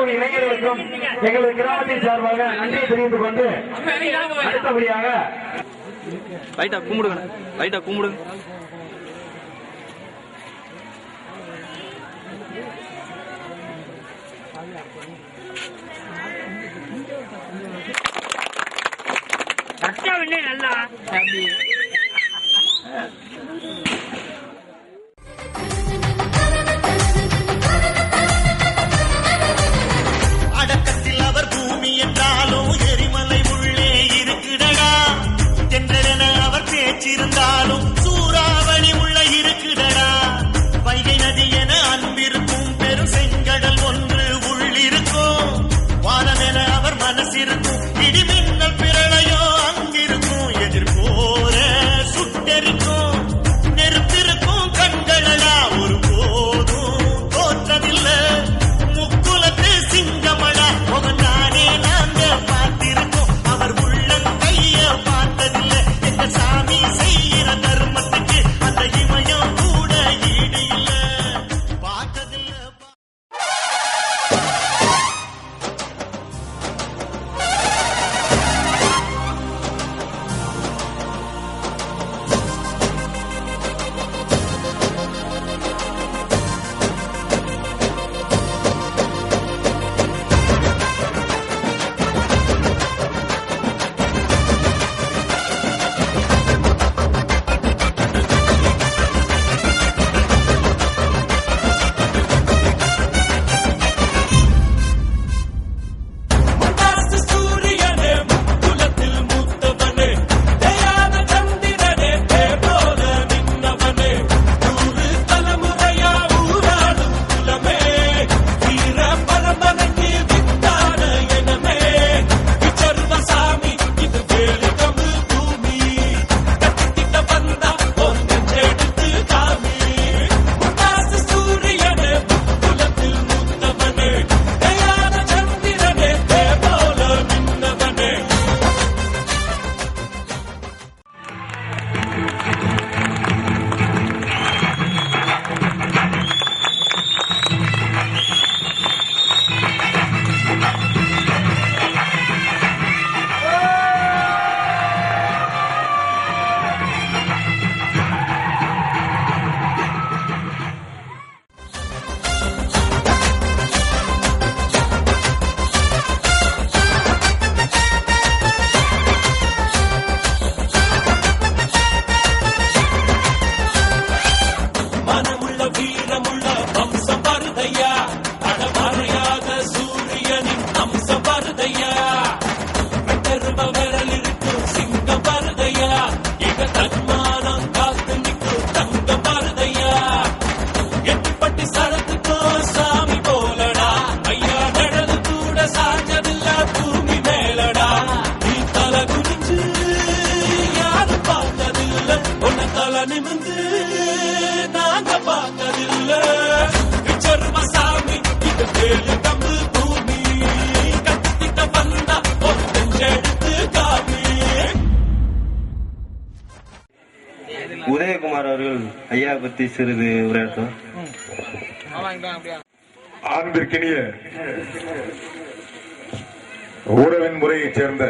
அத்துணை இளைஞர்களுக்கும் எங்களது கிராமத்தின் சார்பாக நன்றியை தெரிவித்துக் கொண்டு அடுத்தபடியாக லைட்டா கும்பிடுங்க நல்லா அடக்கத்தில் அவர் பூமி என்றாலும் எரிமலை உள்ளே இருக்குடடா. தென்றென அவர் பேச்சிருந்தாலும் சூறாவளி உள்ள இருக்குடடா. வைகை நதி என அன்பிருக்கும் பெரும் செங்கடல் ஒன்று உள்ளிருக்கும். வானம் என அவர் மனசிருக்கும். இடிமின்னல் பிரளயோ அங்கிருக்கும். எதிர்போர சுட்டெரிக்கும். நெருப்பிருக்கும் கண்களடா. ஒரு போதும் தோற்றதில்லை. முக்குலத்து சிங்கமடா. நானே நாங்க பார்த்திருக்கோம். அவர் உள்ளம் கைய பார்த்ததில்லை. எங்க சாமி செய்கிற தர்மத்துக்கு அந்த இமயம் கூட ஈடு இல்லை. பார்த்ததில்லை. உதயகுமார் அவர்கள் ஐயா பத்தி சிறிது உரையாற்றும். அன்பிற்கினிய ஊரவின் முறையைச் சேர்ந்த